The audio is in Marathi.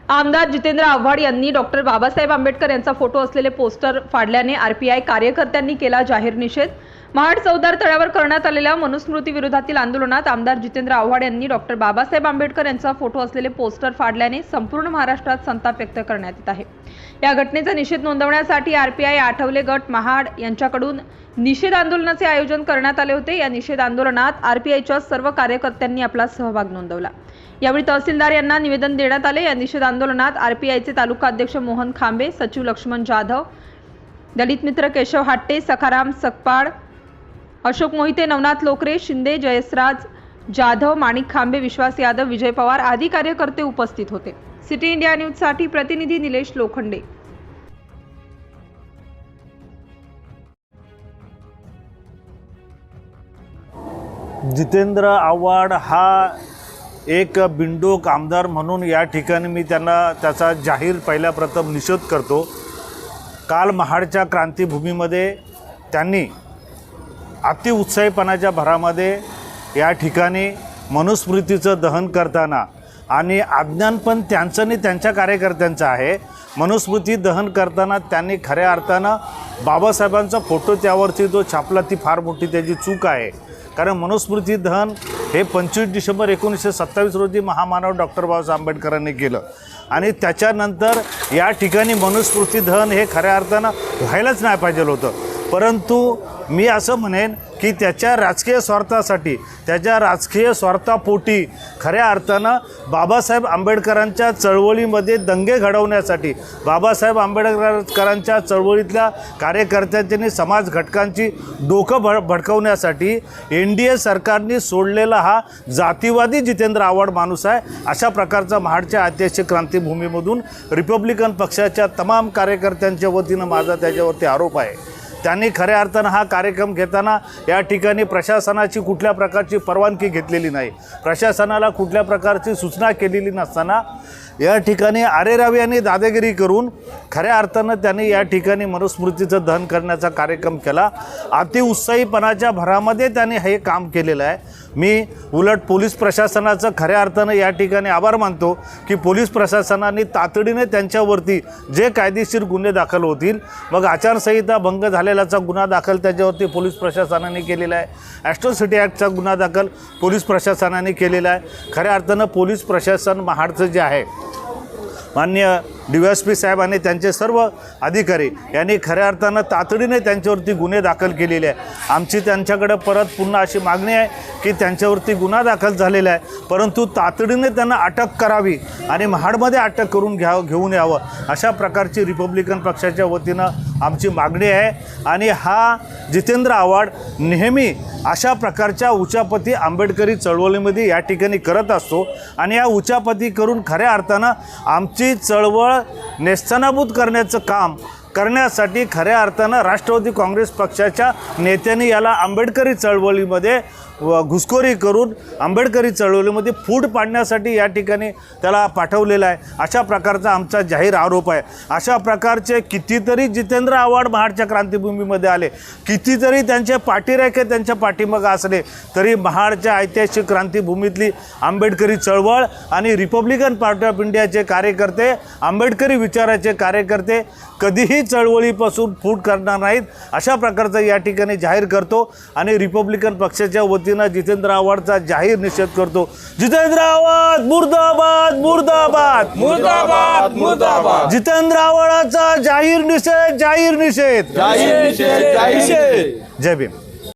आमदार जितेंद्र आव्हाड यांनी डॉक्टर बाबासाहेब आंबेडकर यांचा फोटो असलेले पोस्टर फाडल्याने आरपीआय कार्यकर्त्यांनी केला जाहीर निषेध। महाड चौदार तळ्यावर करण्यात आलेल्या मनुस्मृती विरोधातील आंदोलनात आमदार जितेंद्र आव्हाड यांनी डॉक्टर बाबासाहेब आंबेडकर यांचा फोटो असलेले पोस्टर फाडल्याने संपूर्ण महाराष्ट्रात संताप व्यक्त करण्यात येत आहे। या घटनेचा निषेध नोंदवण्यासाठी आरपीआय आठवले गट महाड यांच्याकडून निषेध आंदोलनाचे आयोजन करण्यात आले होते। या निषेध आंदोलनात आरपीआयच्या सर्व कार्यकर्त्यांनी आपला सहभाग नोंदवला। यावेळी तहसीलदार यांना निवेदन देण्यात आले। या निषेध आंदोलनात आरपीआयचे तालुका अध्यक्ष मोहन खांबे, सचिव लक्ष्मण जाधव, दलित मित्र केशव हाट्टे, सखाराम सकपाळ, अशोक मोहिते, नवनाथ लोकरे, शिंदे, जयसराज जाधव, माणिक खांबे, विश्वास यादव, विजय पवार आदी कार्यकर्ते उपस्थित होते। सिटी इंडिया न्यूज साठी प्रतिनिधी निलेश लोखंडे। जितेंद्र आव्हाड हा एक बिंडोक आमदार म्हणून या ठिकाणी मी त्याचा जाहीर पहिल्या प्रथम निषेध करतो। काल महाडच्या क्रांतीभूमीमध्ये त्यांनी अतिउत्साहीपणाच्या भरामध्ये या ठिकाणी मनुस्मृतीचं दहन करताना, आणि अज्ञान पण त्यांचं आणि त्यांच्या कार्यकर्त्यांचं आहे, मनुस्मृती दहन करताना त्यांनी खऱ्या अर्थानं बाबासाहेबांचा फोटो त्यावरती जो छापला ती फार मोठी त्याची चूक आहे। कारण मनुस्मृती दहन हे 25 डिसेंबर 1927 रोजी महामानव डॉक्टर बाबासाहेब आंबेडकरांनी केलं, आणि त्याच्यानंतर या ठिकाणी मनुस्मृती दहन हे खऱ्या अर्थानं व्हायलाच नाही पाहिजे होतं। परंतु मी असं म्हणेन की त्याच्या राजकीय स्वार्थासाठी, त्याच्या राजकीय स्वार्थापोटी खऱ्या अर्थानं बाबासाहेब आंबेडकरांच्या चळवळीमध्ये दंगे घडवण्यासाठी, बाबासाहेब आंबेडकरांच्या चळवळीतल्या कार्यकर्त्यांनी समाज घटकांची डोकं भडकवण्यासाठी NDA सरकारने सोडलेला हा जातीवादी जितेंद्र आव्हाड माणूस आहे। अशा प्रकारचा महाडच्या ऐतिहासिक क्रांतीभूमीमधून रिपब्लिकन पक्षाच्या तमाम कार्यकर्त्यांच्या वतीनं माझा त्याच्यावरती आरोप आहे। त्यांनी खऱ्या अर्थानं हा कार्यक्रम घेताना या ठिकाणी प्रशासनाची कुठल्या प्रकारची परवानगी घेतलेली नाही, प्रशासनाला कुठल्या प्रकारची सूचना केलेली नसताना या ठिकाणी अरेरावी आणि दादागिरी करून खऱ्या अर्थानं त्यांनी या ठिकाणी मनुस्मृतीचं दहन करण्याचा कार्यक्रम केला। अतिउत्साहीपणाच्या भरामध्ये त्यांनी हे काम केलेलं आहे। मी उलट पोलीस प्रशासनाचं खऱ्या अर्थानं या ठिकाणी आभार मानतो की पोलीस प्रशासनाने तातडीने त्यांच्यावरती जे कायदेशीर गुन्हे दाखल होतील, मग आचारसंहिता भंग झालेलाचा गुन्हा दाखल त्याच्यावरती पोलीस प्रशासनाने केलेला आहे, ॲट्रॉसिटी ॲक्टचा गुन्हा दाखल पोलीस प्रशासनाने केलेला आहे। खऱ्या अर्थानं पोलीस प्रशासन महाडचं जे आहे, माननीय DYSP साहेब आणि त्यांचे सर्व अधिकारी यांनी खऱ्या अर्थानं तातडीने त्यांच्यावरती गुन्हे दाखल केलेले आहे। आमची त्यांच्याकडे परत पुन्हा अशी मागणी आहे की त्यांच्यावरती गुन्हा दाखल झालेला आहे, परंतु तातडीने त्यांना अटक करावी आणि महाडमध्ये अटक करून घेऊन यावं, अशा प्रकारची रिपब्लिकन पक्षाच्या वतीनं आमची मागणी आहे। आणि हा जितेंद्र आव्हाड नेहमी अशा प्रकारच्या उचापती आंबेडकरी चळवळीमध्ये या ठिकाणी करत असतो, आणि या उचापती करून खऱ्या अर्थानं आमची चळवळ नेस्तनाबूत करण्याचं काम करण्यासाठी खऱ्या अर्थानं राष्ट्रवादी काँग्रेस पक्षाच्या नेत्यांनी याला आंबेडकरी चळवळीमध्ये घुसखोरी करून आंबेडकरी चळवळीमध्ये फूट पाडण्यासाठी या ठिकाणी त्याला पाठवलेला आहे, अशा प्रकारचा आमचा जाहीर आरोप आहे। अशा प्रकारचे कितीतरी जितेंद्र आव्हाड महाडच्या क्रांतीभूमीमध्ये आले, कितीतरी त्यांचे पाठीराखे त्यांच्या पाठीमागं असले, तरी महाडच्या ऐतिहासिक क्रांतीभूमीतली आंबेडकरी चळवळ आणि रिपब्लिकन पार्टी ऑफ इंडियाचे कार्यकर्ते, आंबेडकरी विचाराचे कार्यकर्ते कधीही चळवळीपासून फूट करणार नाहीत, अशा प्रकारचं या ठिकाणी जाहीर करतो। आणि रिपब्लिकन पक्षाच्या वतीनं जितेंद्र आव्हाडचा जाहीर निषेध करतो। जितेंद्र आव्हाड मुर्दाबाद, मुर्दाबाद, मुर्दाबाद, मुर्दाबाद। जितेंद्र आव्हाडाचा जाहीर निषेध, जाहीर निषेध, जाहीर निषेध, जाहीर निषेध। जय भीम।